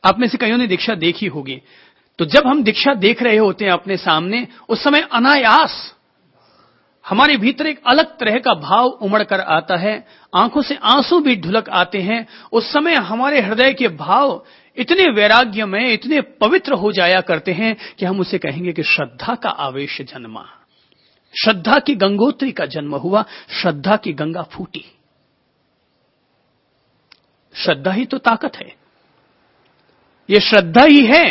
आप में से कईयों ने दीक्षा देखी होगी। तो जब हम दीक्षा देख रहे होते हैं अपने सामने, उस समय अनायास हमारे भीतर एक अलग तरह का भाव उमड़ कर आता है, आंखों से आंसू भी ढुलक आते हैं। उस समय हमारे हृदय के भाव इतने वैराग्यमय, इतने पवित्र हो जाया करते हैं कि हम उसे कहेंगे कि श्रद्धा का आवेश जन्मा, श्रद्धा की गंगोत्री का जन्म हुआ, श्रद्धा की गंगा फूटी। श्रद्धा ही तो ताकत है। ये श्रद्धा ही है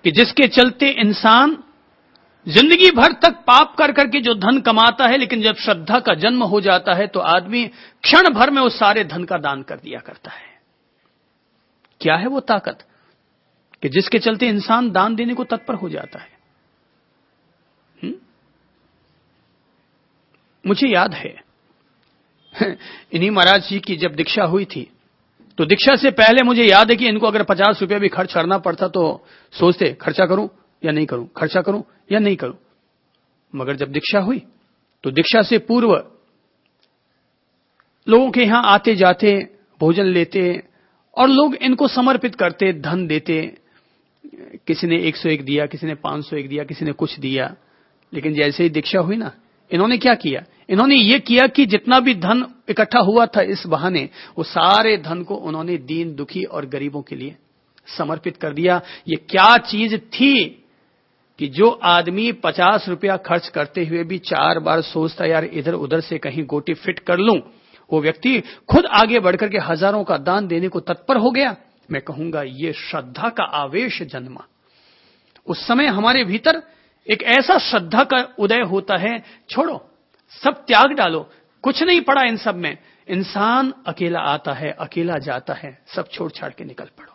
कि जिसके चलते इंसान जिंदगी भर तक पाप कर करके जो धन कमाता है, लेकिन जब श्रद्धा का जन्म हो जाता है तो आदमी क्षण भर में उस सारे धन का दान कर दिया करता है। क्या है वो ताकत कि जिसके चलते इंसान दान देने को तत्पर हो जाता है? मुझे याद है इन्हीं महाराज जी की जब दीक्षा हुई थी, तो दीक्षा से पहले मुझे याद है कि इनको अगर 50 रुपया भी खर्च करना पड़ता तो सोचते खर्चा करूं या नहीं करूं, खर्चा करूं या नहीं करूं। मगर जब दीक्षा हुई तो दीक्षा से पूर्व लोगों के यहां आते जाते भोजन लेते और लोग इनको समर्पित करते, धन देते। किसी ने 101 दिया, किसी ने 501 दिया, किसी ने कुछ दिया। लेकिन जैसे ही दीक्षा हुई ना, इन्होंने क्या किया? इन्होंने ये किया कि जितना भी धन इकट्ठा हुआ था इस बहाने, वो सारे धन को उन्होंने दीन दुखी और गरीबों के लिए समर्पित कर दिया। ये क्या चीज थी कि जो आदमी 50 रुपया खर्च करते हुए भी 4 बार सोचता यार इधर उधर से कहीं गोटी फिट कर लूं, वो व्यक्ति खुद आगे बढ़कर के हजारों का दान देने को तत्पर हो गया। मैं कहूंगा ये श्रद्धा का आवेश जन्मा। उस समय हमारे भीतर एक ऐसा श्रद्धा का उदय होता है, छोड़ो सब त्याग डालो, कुछ नहीं पड़ा इन सब में। इंसान अकेला आता है, अकेला जाता है, सब छोड़ छाड़ के निकल पड़ो।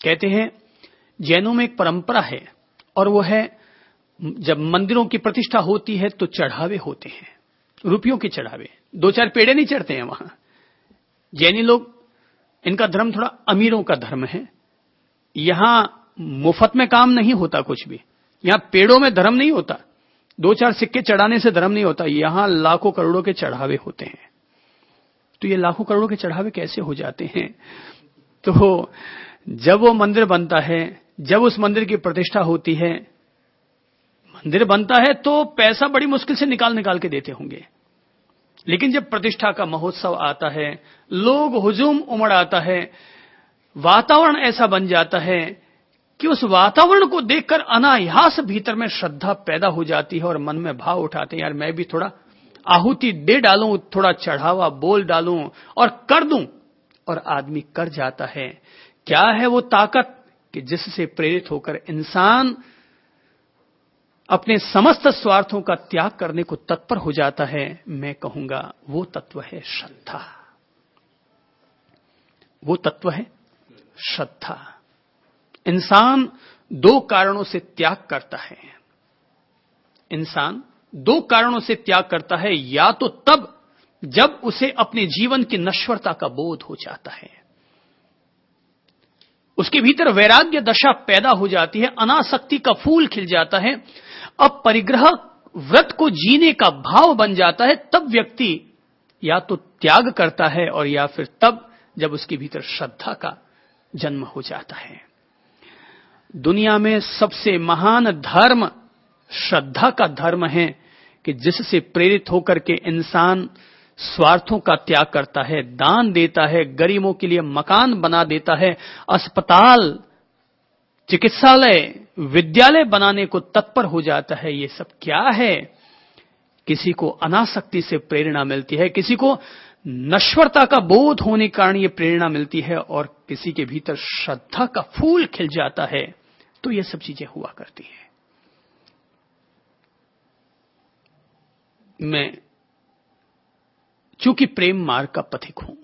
कहते हैं जैनों में एक परंपरा है और वो है जब मंदिरों की प्रतिष्ठा होती है तो चढ़ावे होते हैं, रुपयों के चढ़ावे। 2-4 पेड़े नहीं चढ़ते हैं वहां। जैनी लोग, इनका धर्म थोड़ा अमीरों का धर्म है। यहां मुफ्त में काम नहीं होता कुछ भी। यहां पेड़ों में धर्म नहीं होता, 2-4 सिक्के चढ़ाने से धर्म नहीं होता। यहां लाखों करोड़ों के चढ़ावे होते हैं। तो ये लाखों करोड़ों के चढ़ावे कैसे हो जाते हैं? तो जब वो मंदिर बनता है, जब उस मंदिर की प्रतिष्ठा होती है, मंदिर बनता है तो पैसा बड़ी मुश्किल से निकाल के देते होंगे। लेकिन जब प्रतिष्ठा का महोत्सव आता है, लोग हुजूम उमड़ आता है, वातावरण ऐसा बन जाता है कि उस वातावरण को देखकर अनायास भीतर में श्रद्धा पैदा हो जाती है और मन में भाव उठाते हैं यार मैं भी थोड़ा आहुति दे डालूं, थोड़ा चढ़ावा बोल डालूं और कर दूं। और आदमी कर जाता है। क्या है वो ताकत कि जिससे प्रेरित होकर इंसान अपने समस्त स्वार्थों का त्याग करने को तत्पर हो जाता है? मैं कहूंगा वो तत्व है श्रद्धा। वो तत्व है श्रद्धा। इंसान 2 कारणों से त्याग करता है। इंसान 2 कारणों से त्याग करता है। या तो तब जब उसे अपने जीवन की नश्वरता का बोध हो जाता है, उसके भीतर वैराग्य दशा पैदा हो जाती है, अनासक्ति का फूल खिल जाता है, अब परिग्रह व्रत को जीने का भाव बन जाता है। तब व्यक्ति या तो त्याग करता है और या फिर तब जब उसके भीतर श्रद्धा का जन्म हो जाता है। दुनिया में सबसे महान धर्म श्रद्धा का धर्म है कि जिससे प्रेरित होकर के इंसान स्वार्थों का त्याग करता है, दान देता है, गरीबों के लिए मकान बना देता है, अस्पताल, चिकित्सालय, विद्यालय बनाने को तत्पर हो जाता है। ये सब क्या है? किसी को अनासक्ति से प्रेरणा मिलती है, किसी को नश्वरता का बोध होने के कारण ये प्रेरणा मिलती है और किसी के भीतर श्रद्धा का फूल खिल जाता है। तो ये सब चीजें हुआ करती हैं। मैं चूंकि प्रेम मार्ग का पथिक हूं,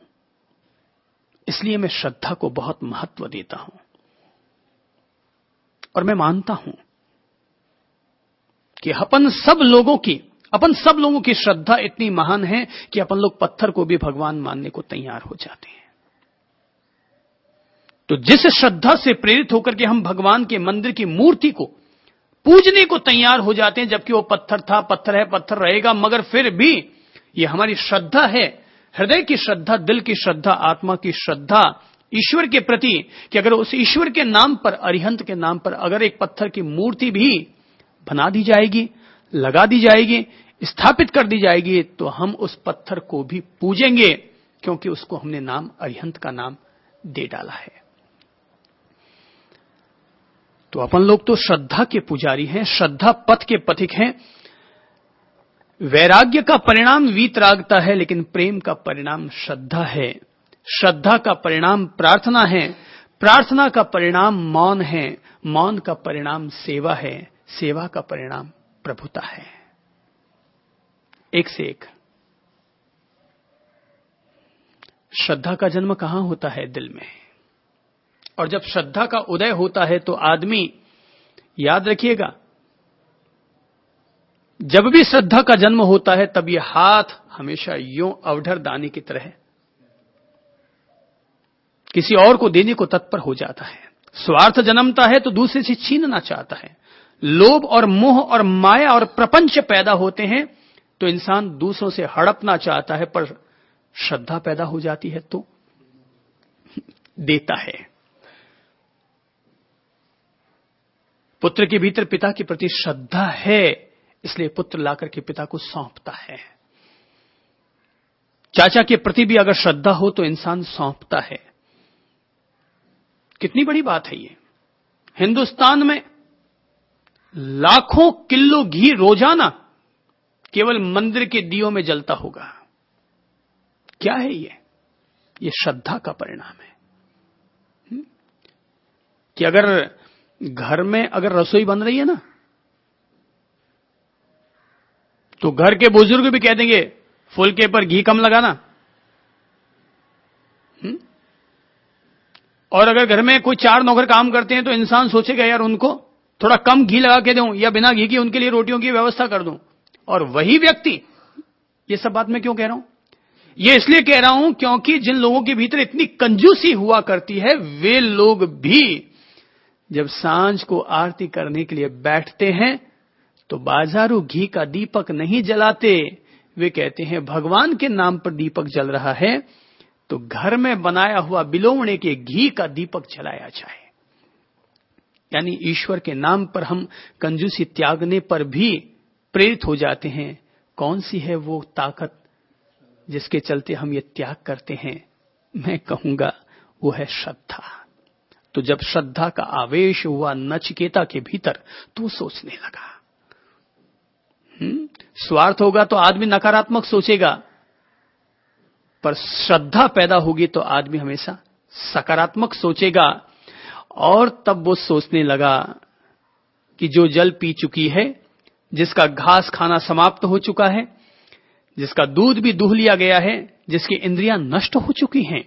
इसलिए मैं श्रद्धा को बहुत महत्व देता हूं और मैं मानता हूं कि अपन सब लोगों की श्रद्धा इतनी महान है कि अपन लोग पत्थर को भी भगवान मानने को तैयार हो जाते हैं। तो जिस श्रद्धा से प्रेरित होकर के हम भगवान के मंदिर की मूर्ति को पूजने को तैयार हो जाते हैं, जबकि वो पत्थर था, पत्थर है, पत्थर रहेगा, मगर फिर भी ये हमारी श्रद्धा है, हृदय की श्रद्धा, दिल की श्रद्धा, आत्मा की श्रद्धा, ईश्वर के प्रति, कि अगर उस ईश्वर के नाम पर, अरिहंत के नाम पर अगर एक पत्थर की मूर्ति भी बना दी जाएगी, लगा दी जाएगी, स्थापित कर दी जाएगी, तो हम उस पत्थर को भी पूजेंगे, क्योंकि उसको हमने नाम अरिहंत का नाम दे डाला है। तो अपन लोग तो श्रद्धा के पुजारी हैं, श्रद्धा पथ के पथिक हैं। वैराग्य का परिणाम वीतरागता है, लेकिन प्रेम का परिणाम श्रद्धा है। श्रद्धा का परिणाम प्रार्थना है, प्रार्थना का परिणाम मौन है, मौन का परिणाम सेवा है, सेवा का परिणाम प्रभुता है। एक से एक। श्रद्धा का जन्म कहां होता है? दिल में। और जब श्रद्धा का उदय होता है तो आदमी, याद रखिएगा, जब भी श्रद्धा का जन्म होता है तब यह हाथ हमेशा यूं अवढर दानी की तरह किसी और को देने को तत्पर हो जाता है। स्वार्थ जन्मता है तो दूसरे से छीनना चाहता है। लोभ और मोह और माया और प्रपंच पैदा होते हैं तो इंसान दूसरों से हड़पना चाहता है, पर श्रद्धा पैदा हो जाती है तो देता है। पुत्र के भीतर पिता के प्रति श्रद्धा है, इसलिए पुत्र लाकर के पिता को सौंपता है। चाचा के प्रति भी अगर श्रद्धा हो तो इंसान सौंपता है। कितनी बड़ी बात है ये। हिंदुस्तान में लाखों किलो घी रोजाना केवल मंदिर के दियों में जलता होगा। क्या है ये श्रद्धा का परिणाम है। कि अगर घर में अगर रसोई बन रही है ना, तो घर के बुजुर्ग भी कह देंगे फुलके पर घी कम लगाना। और अगर घर में कोई 4 नौकर काम करते हैं तो इंसान सोचेगा यार उनको थोड़ा कम घी लगा के दूं, या बिना घी की उनके लिए रोटियों की व्यवस्था कर दूं। और वही व्यक्ति, ये सब बात मैं क्यों कह रहा हूं? ये इसलिए कह रहा हूं क्योंकि जिन लोगों के भीतर इतनी कंजूसी हुआ करती है, वे लोग भी जब सांझ को आरती करने के लिए बैठते हैं तो बाजारू घी का दीपक नहीं जलाते। वे कहते हैं भगवान के नाम पर दीपक जल रहा है तो घर में बनाया हुआ बिलोवणे के घी का दीपक जलाया जाए। यानी ईश्वर के नाम पर हम कंजूसी त्यागने पर भी प्रेरित हो जाते हैं। कौन सी है वो ताकत जिसके चलते हम ये त्याग करते हैं? मैं कहूंगा वो है श्रद्धा। तो जब श्रद्धा का आवेश हुआ नचिकेता के भीतर तो सोचने लगा। स्वार्थ होगा तो आदमी नकारात्मक सोचेगा, पर श्रद्धा पैदा होगी तो आदमी हमेशा सकारात्मक सोचेगा। और तब वो सोचने लगा कि जो जल पी चुकी है, जिसका घास खाना समाप्त हो चुका है, जिसका दूध भी दूह लिया गया है, जिसकी इंद्रियां नष्ट हो चुकी हैं,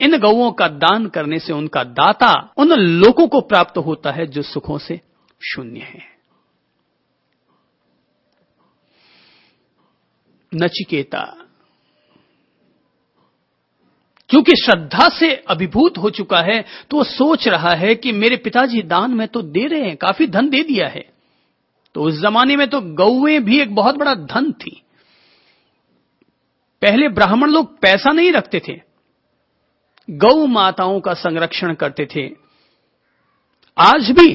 इन गौओं का दान करने से उनका दाता उन लोगों को प्राप्त होता है जो सुखों से शून्य है। नचिकेता क्योंकि श्रद्धा से अभिभूत हो चुका है तो वो सोच रहा है कि मेरे पिताजी दान में तो दे रहे हैं, काफी धन दे दिया है। तो उस जमाने में तो गौएं भी एक बहुत बड़ा धन थी। पहले ब्राह्मण लोग पैसा नहीं रखते थे, गौ माताओं का संरक्षण करते थे। आज भी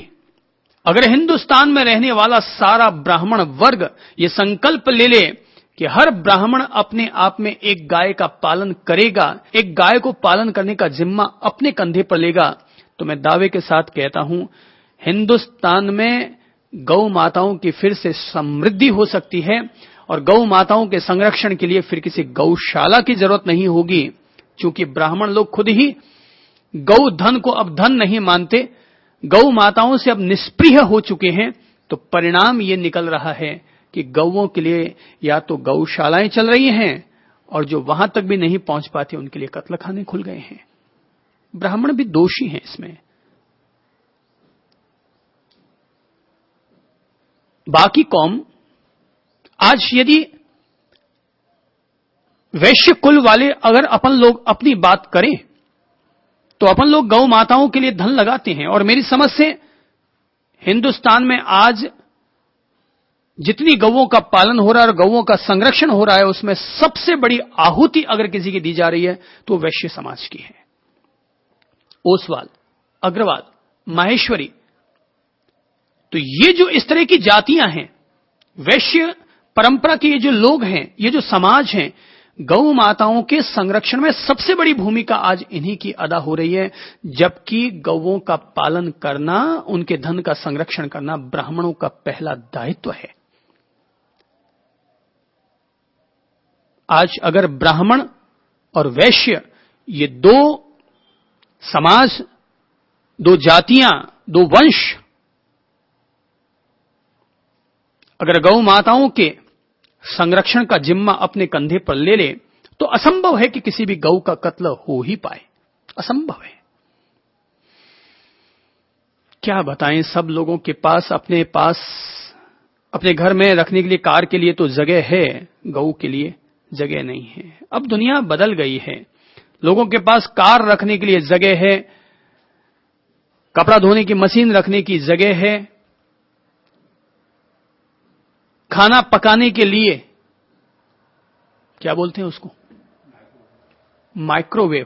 अगर हिंदुस्तान में रहने वाला सारा ब्राह्मण वर्ग ये संकल्प ले ले कि हर ब्राह्मण अपने आप में एक गाय का पालन करेगा, एक गाय को पालन करने का जिम्मा अपने कंधे पर लेगा, तो मैं दावे के साथ कहता हूं हिंदुस्तान में गौ माताओं की फिर से समृद्धि हो सकती है। और गौ माताओं के संरक्षण के लिए फिर किसी गौशाला की जरूरत नहीं होगी, क्योंकि ब्राह्मण लोग खुद ही गौ धन को अब धन नहीं मानते, गौ माताओं से अब निष्प्रिय हो चुके हैं। तो परिणाम ये निकल रहा है कि गौओं के लिए या तो गौशालाएं चल रही हैं, और जो वहां तक भी नहीं पहुंच पाते उनके लिए कत्लखाने खुल गए हैं। ब्राह्मण भी दोषी हैं इसमें। बाकी कौम आज यदि वैश्य कुल वाले अगर अपन लोग अपनी बात करें तो अपन लोग गौ माताओं के लिए धन लगाते हैं। और मेरी समझ से हिंदुस्तान में आज जितनी गौओं का पालन हो रहा है और गौओं का संरक्षण हो रहा है, उसमें सबसे बड़ी आहुति अगर किसी की दी जा रही है तो वैश्य समाज की है। ओसवाल, अग्रवाल, माहेश्वरी, तो ये जो इस तरह की जातियां हैं, वैश्य परंपरा के ये जो लोग हैं, ये जो समाज हैं, गौ माताओं के संरक्षण में सबसे बड़ी भूमिका आज इन्हीं की अदा हो रही है, जबकि गौओं का पालन करना, उनके धन का संरक्षण करना ब्राह्मणों का पहला दायित्व है। आज अगर ब्राह्मण और वैश्य, ये दो समाज, दो जातियां, दो वंश अगर गौ माताओं के संरक्षण का जिम्मा अपने कंधे पर ले ले, तो असंभव है कि किसी भी गौ का कत्ल हो ही पाए, असंभव है। क्या बताएं, सब लोगों के पास अपने घर में रखने के लिए कार के लिए तो जगह है, गौ के लिए जगह नहीं है। अब दुनिया बदल गई है, लोगों के पास कार रखने के लिए जगह है, कपड़ा धोने की मशीन रखने की जगह है, खाना पकाने के लिए क्या बोलते हैं उसको, माइक्रोवेव,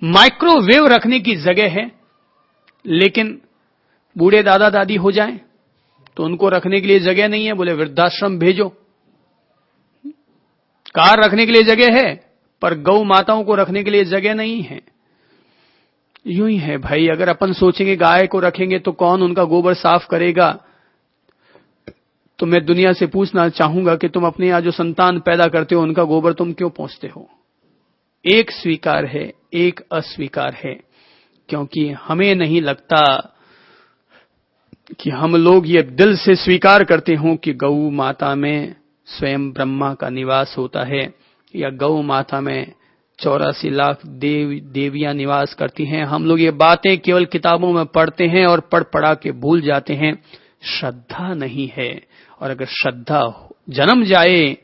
माइक्रोवेव रखने की जगह है। लेकिन बूढ़े दादा दादी हो जाएं तो उनको रखने के लिए जगह नहीं है, बोले वृद्धाश्रम भेजो। कार रखने के लिए जगह है, पर गौ माताओं को रखने के लिए जगह नहीं है। यूं ही है भाई, अगर अपन सोचेंगे गाय को रखेंगे तो कौन उनका गोबर साफ करेगा, तो मैं दुनिया से पूछना चाहूंगा कि तुम अपने यहां जो संतान पैदा करते हो उनका गोबर तुम क्यों पहुंचते हो। एक स्वीकार है, एक अस्वीकार है, क्योंकि हमें नहीं लगता कि हम लोग ये दिल से स्वीकार करते हों कि गौ माता में स्वयं ब्रह्मा का निवास होता है, या गौ माता में 84 लाख देवियां निवास करती हैं। हम लोग ये बातें केवल किताबों में पढ़ते हैं और पढ़ा के भूल जाते हैं। श्रद्धा नहीं है, और अगर श्रद्धा जन्म जाए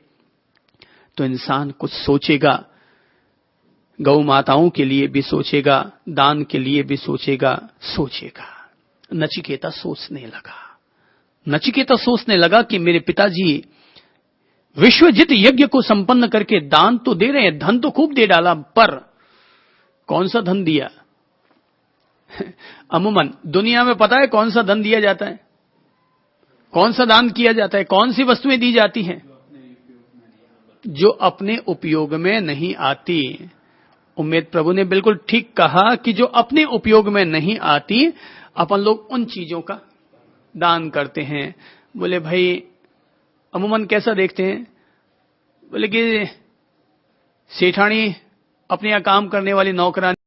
तो इंसान कुछ सोचेगा, गौ माताओं के लिए भी सोचेगा, दान के लिए भी सोचेगा। नचिकेता सोचने लगा कि मेरे पिताजी विश्वजित यज्ञ को संपन्न करके दान तो दे रहे हैं, धन तो खूब दे डाला, पर कौन सा धन दिया। अमूमन दुनिया में पता है कौन सा धन दिया जाता है, कौन सा दान किया जाता है, कौन सी वस्तुएं दी जाती हैं, जो अपने उपयोग में नहीं आती। उम्मेद प्रभु ने बिल्कुल ठीक कहा कि जो अपने उपयोग में नहीं आती, अपन लोग उन चीजों का दान करते हैं। बोले भाई अमूमन कैसा देखते हैं, बोले कि सेठानी अपने यहां काम करने वाली नौकरानी